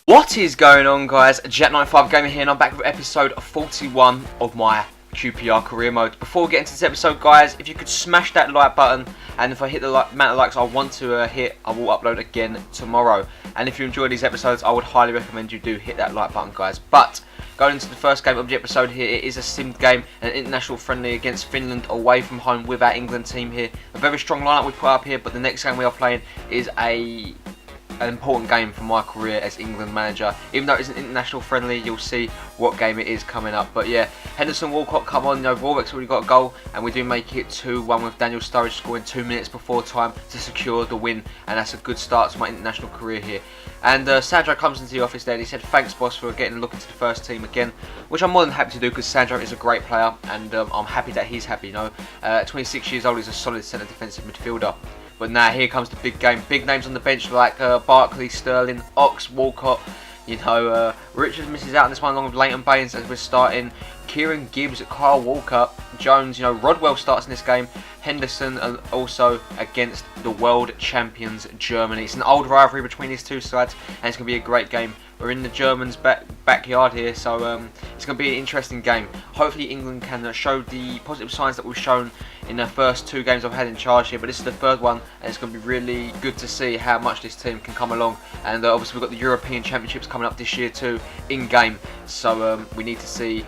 What is going on, guys? Jack95 Gamer here, and I'm back with episode 41 of my QPR career mode. Before we get into this episode, guys, if you could smash that like button, and if I hit the amount of likes I want to hit, I will upload again tomorrow. And if you enjoy these episodes, I would highly recommend you do hit that like button, guys. But going into the first game of the episode here, it is a sim game, an international friendly against Finland away from home with our England team here. A very strong lineup we put up here, but the next game we are playing is an important game for my career as England manager. Even though it's an international friendly, you'll see what game it is coming up. But yeah, Henderson, Walcott come on. You know, Warwick's already got a goal, and we do make it 2-1 with Daniel Sturridge scoring 2 minutes before time to secure the win, and that's a good start to my international career here. And Sandro comes into the office there and he said, "Thanks, boss, for getting a look into the first team again," which I'm more than happy to do because Sandro is a great player, and I'm happy that he's happy. You know, at 26 years old, he's a solid centre defensive midfielder. But now here comes the big game. Big names on the bench like Barkley, Sterling, Ox, Walcott. You know, Richards misses out on this one along with Leighton Baines as we're starting. Kieran Gibbs, Kyle Walker, Jones. You know, Rodwell starts in this game. Henderson also against the world champions Germany. It's an old rivalry between these two sides, and it's going to be a great game. We're in the Germans' backyard here, so it's going to be an interesting game. Hopefully England can show the positive signs that we've shown in the first 2 games I've had in charge here, but this is the 3rd one, and it's going to be really good to see how much this team can come along. And obviously we've got the European Championships coming up this year too, in game, so we need to see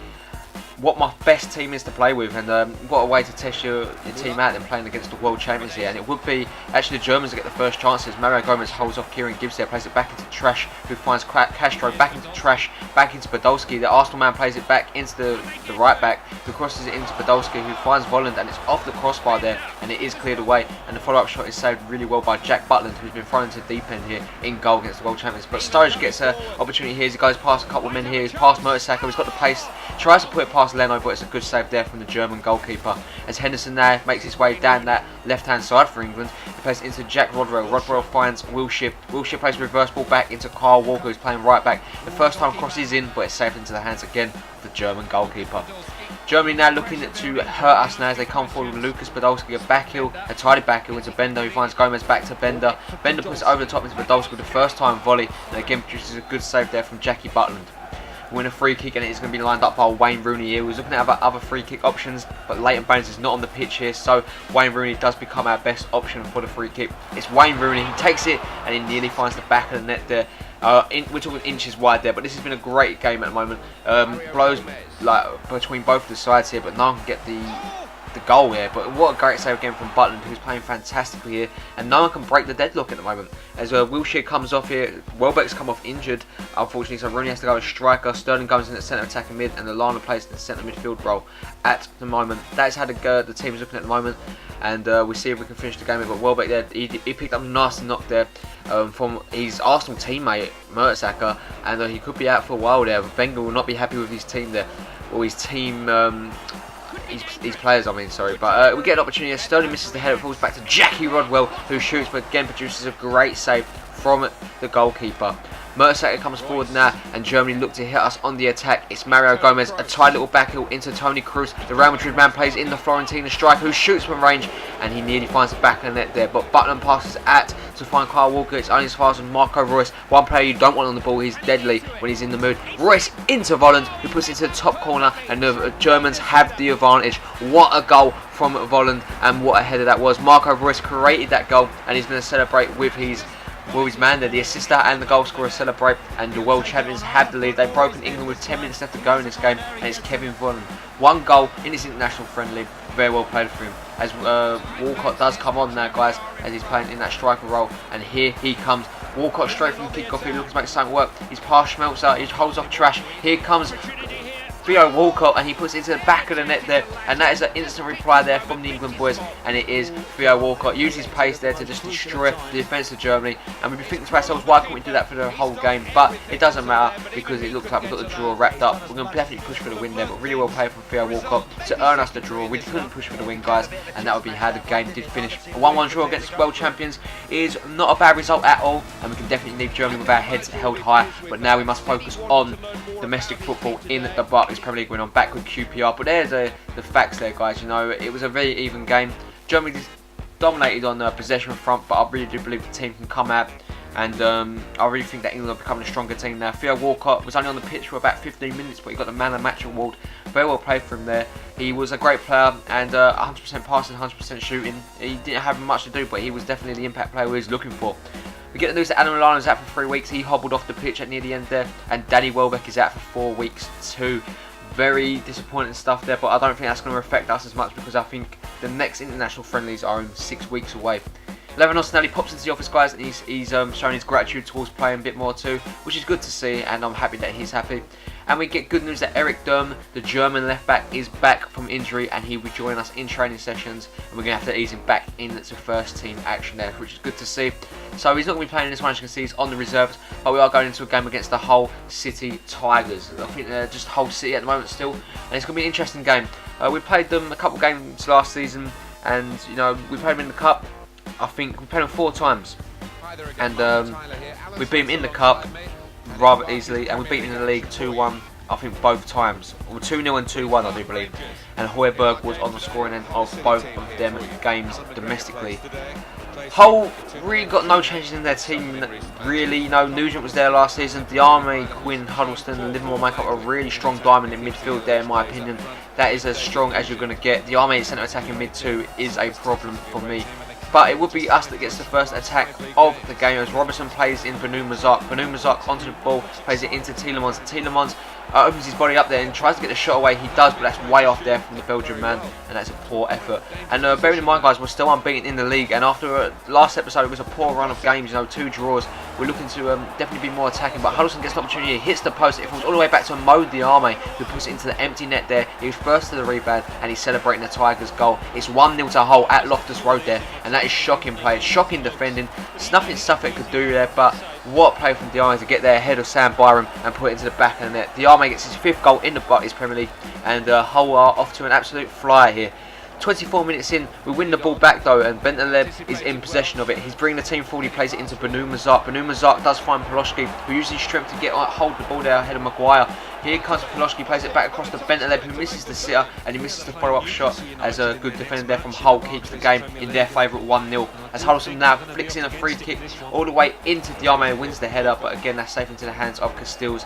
what my best team is to play with, and what a way to test your team out than playing against the world champions here. And it would be actually the Germans that get the first chances. Mario Gomez holds off Kieran Gibbs there, plays it back into Trash, who finds Castro, back into Trash, back into Podolski. The Arsenal man plays it back into the right back, who crosses it into Podolski, who finds Volland, and it's off the crossbar there, and it is cleared away. And the follow-up shot is saved really well by Jack Butland, who's been thrown into the deep end here in goal against the world champions. But Sturridge gets an opportunity here. He goes past a couple of men here. He's past Mertesacker. He's got the pace. Tries to put it past Leno, but it's a good save there from the German goalkeeper. As Henderson now makes his way down that left-hand side for England, he plays it into Jack Rodwell. Rodwell finds Wilshere. Wilshere plays a reverse ball back into Kyle Walker, who's playing right back. The first time cross is in, but it's saved into the hands again of the German goalkeeper. Germany now looking to hurt us now as they come forward with Lucas Podolski, a backheel, a tidy backheel into Bender, who finds Gomez back to Bender. Bender puts it over the top into Podolski with the first time volley, and again produces a good save there from Jackie Butland. Win a free kick, and it is going to be lined up by Wayne Rooney here. We was looking at other free kick options, but Leighton Baines is not on the pitch here, so Wayne Rooney does become our best option for the free kick. It's Wayne Rooney. He takes it, and he nearly finds the back of the net there. We're talking inches wide there, but this has been a great game at the moment. Blows like between both of the sides here, but no one can get the goal here. But what a great save again from Butland, who's playing fantastically here, and no one can break the deadlock at the moment. As Wilshere comes off here, Welbeck's come off injured, unfortunately, so Rooney has to go as striker. Sterling goes in at centre attacking mid, and Lallana plays in the centre midfield role at the moment. That is how the team is looking at the moment, and we see if we can finish the game. But Welbeck there, he picked up a nasty knock there from his Arsenal teammate Mertesacker, and he could be out for a while there. Wenger will not be happy with his team there, or his team. These players, I mean, sorry, but we get an opportunity. Sterling misses the header, falls back to Jackie Rodwell, who shoots, but again produces a great save from the goalkeeper. Mertesacker comes forward now, and Germany look to hit us on the attack. It's Mario Gomez, a tight little backheel into Toni Kroos. The Real Madrid man plays in the Florentina striker, who shoots from range, and he nearly finds the back of the net there. But Butland passes out to find Kyle Walker. It's only as far as Marco Reus. One player you don't want on the ball. He's deadly when he's in the mood. Reus into Volland, who puts it to the top corner, and the Germans have the advantage. What a goal from Volland, and what a header that was. Marco Reus created that goal, and he's going to celebrate with his man there. The assister and the goal scorer celebrate, and the world champions have the lead. They've broken England with 10 minutes left to go in this game, and it's Kevin Volland. 1 goal in this international friendly. Very well played for him. As Walcott does come on now, guys, as he's playing in that striker role, and here he comes. Walcott straight from the kick-off. He looks to make something work. He's past Schmelzer. He holds off Trash. Here comes Theo Walcott, and he puts it into the back of the net there, and that is an instant reply there from the England boys, and it is Theo Walcott. Uses his pace there to just destroy the defence of Germany, and we've been thinking to ourselves, why can't we do that for the whole game? But it doesn't matter, because it looks like we've got the draw wrapped up. We're going to definitely push for the win there, but really well played from Theo Walcott to earn us the draw. We couldn't push for the win, guys, and that would be how the game did finish. A 1-1 draw against world champions is not a bad result at all, and we can definitely leave Germany with our heads held high, but now we must focus on domestic football in the Barclays Premier League when I'm back with QPR. But there's the facts there, guys. You know, it was a very even game. Germany dominated on the possession front, but I really do believe the team can come out And I really think that England are becoming a stronger team now. Theo Walcott was only on the pitch for about 15 minutes, but he got the man of the match award. Very well played for him there. He was a great player, and 100% passing, 100% shooting. He didn't have much to do, but he was definitely the impact player we was looking for. We get the news that Adam Lallana is out for 3 weeks. He hobbled off the pitch at near the end there, and Danny Welbeck is out for 4 weeks too. Very disappointing stuff there, but I don't think that's going to affect us as much because I think the next international friendlies are in 6 weeks away. Levin Ostinelli pops into the office, guys, and he's showing his gratitude towards playing a bit more too, which is good to see, and I'm happy that he's happy. And we get good news that Eric Durm, the German left back, is back from injury, and he will join us in training sessions, and we're going to have to ease him back into first team action there, which is good to see. So he's not going to be playing in this one, as you can see, he's on the reserves, but we are going into a game against the Hull City Tigers. I think they're just Hull City at the moment still, and it's going to be an interesting game. We played them a couple of games last season, and you know, we played them in the Cup. I think we played them 4 times, and we beat them in the Cup rather easily, and we beat them in the league 2-1, I think both times, or 2-0 and 2-1 I do believe, and Højbjerg was on the scoring end of both of them games domestically. Hull really got no changes in their team, really. You know, Nugent was there last season. Diame, Quinn, Huddleston and Livermore make up a really strong diamond in midfield there, in my opinion. That is as strong as you're going to get. Diame centre attacking mid 2 is a problem for me. But it would be us that gets the first attack of the game as Robertson plays in Banu Mazak. Banu Mazak onto the ball, plays it into Tielemans. Tielemans opens his body up there and tries to get the shot away. He does, but that's way off there from the Belgian man, and that's a poor effort. And bearing in mind, guys, we're still unbeaten in the league, and after last episode it was a poor run of games, you know, 2 draws. We're looking to definitely be more attacking, but Huddleston gets an opportunity, hits the post, it falls all the way back to Mo Diame, who puts it into the empty net there. He was first to the rebound, and he's celebrating the Tigers' goal. It's 1-0 to Hull at Loftus Road there, and that is shocking play, shocking defending. It's nothing Suffolk could do there, but what play from Diame to get there ahead of Sam Byram and put it into the back of the net. Diame gets his 5th goal in the Bucks Premier League, and Hull are off to an absolute flyer here. 24 minutes in, we win the ball back though, and Bentaleb is in possession of it. He's bringing the team forward, he plays it into Banu Mazak. Banu Mazak does find Poloski, who uses his strength to hold the ball there ahead of Maguire. Here comes Poloski, plays it back across to Bentaleb, who misses the sitter, and he misses the follow-up shot, as a good defender there from Hull keeps the game in their favour at 1-0. As Huddleston now flicks in a free kick all the way into Diame and wins the header, but again that's safe into the hands of Castells,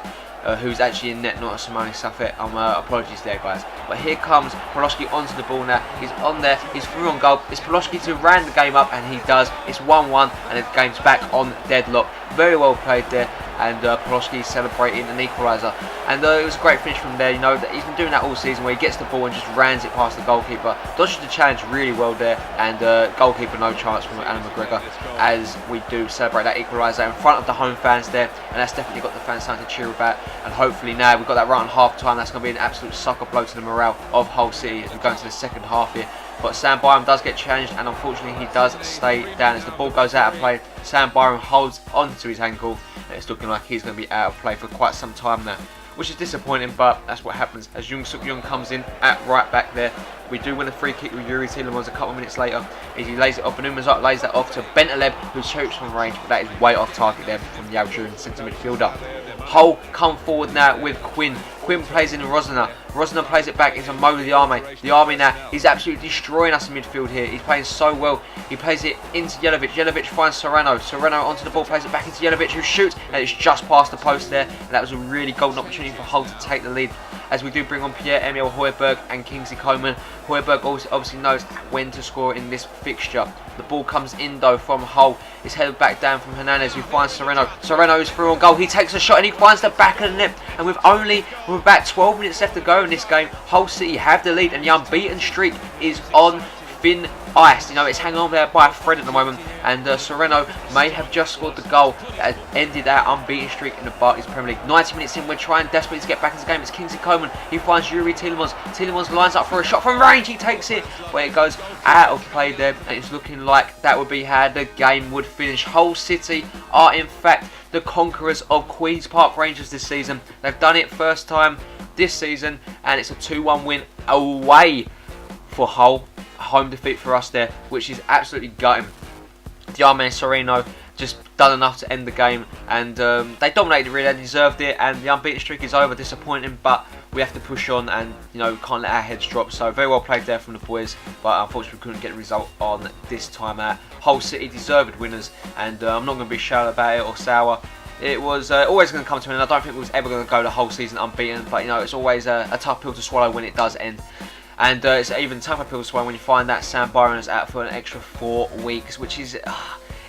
who's actually in net, not a Simone Safet. Apologies there, guys. But here comes Poloski onto the ball now. He's on there, he's through on goal. It's Poloski to round the game up, and he does. It's 1-1, and the game's back on deadlock. Very well played there, and Poloski celebrating an equaliser. And it was a great finish from there. You know, that he's been doing that all season, where he gets the ball and just rams it past the goalkeeper. Dodges the challenge really well there, and goalkeeper no chance from Alan McGregor, as we do celebrate that equaliser in front of the home fans there, and that's definitely got the fans something to cheer about. And hopefully now we've got that right on half time, that's going to be an absolute sucker blow to the morale of Hull City as we go into the second half here. But Sam Byram does get challenged, and unfortunately he does stay down as the ball goes out of play. Sam Byram holds onto his ankle, and it's looking like he's going to be out of play for quite some time now, which is disappointing, but that's what happens as Jung Suk Young comes in at right back there. We do win a free kick with Yuri Tielemans a couple of minutes later. He lays it off, and Umazak lays that off to Bentaleb, who shoots from range, but that is way off target there from Yao Jun, centre midfielder. Hull come forward now with Quinn. Quinn plays in Rosner. Rosner plays it back into Mo Diame. Diame now, he's absolutely destroying us in midfield here. He's playing so well. He plays it into Jelavic. Jelavic finds Serrano. Serrano onto the ball, plays it back into Jelavic, who shoots, and it's just past the post there. And that was a really golden opportunity for Hull to take the lead, as we do bring on Pierre-Emile Højbjerg and Kingsley Coman. Højbjerg obviously knows when to score in this fixture. The ball comes in though from Hull. It's headed back down from Hernandez, who finds Serrano. Serrano is through on goal. He takes a shot and he finds the back of the net. And with about 12 minutes left to go in this game, Hull City have the lead, and the unbeaten streak is on thin ice. You know, it's hanging on there by a thread at the moment, and Serrano may have just scored the goal that ended that unbeaten streak in the Barclays Premier League. 90 minutes in, we're trying desperately to get back into the game. It's Kingsley Coman. He finds Yuri Tielemans. Tielemans lines up for a shot from range. He takes it, where it goes out of play there, and it's looking like that would be how the game would finish. Hull City are in fact the conquerors of Queen's Park Rangers this season. They've done it first time this season, and it's a 2-1 win away for Hull. Home defeat for us there, which is absolutely gutting. Diame and Serrano just done enough to end the game, and they dominated really, they deserved it, and the unbeaten streak is over. Disappointing, but we have to push on and, you know, can't let our heads drop. So very well played there from the boys, but unfortunately we couldn't get a result on this time out. Hull City deserved winners, and I'm not going to be shallow about it or sour. It was always going to come to an end. I don't think it was ever going to go the whole season unbeaten, but you know, it's always a tough pill to swallow when it does end. And it's an even tougher pill to swallow when you find that Sam Byron is out for an extra 4 weeks, which is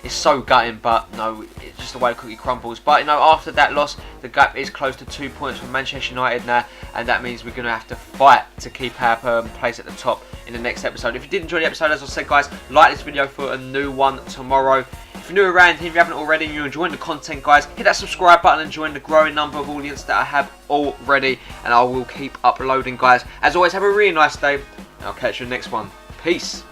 it's so gutting, but no, it's just the way the cookie crumbles. But you know, after that loss, the gap is close to 2 points from Manchester United now, and that means we're going to have to fight to keep our place at the top in the next episode. If you did enjoy the episode, as I said, guys, like this video for a new one tomorrow. If you're new around here, if you haven't already and you're enjoying the content, guys, hit that subscribe button and join the growing number of audience that I have already, and I will keep uploading, guys. As always, have a really nice day, and I'll catch you in the next one. Peace.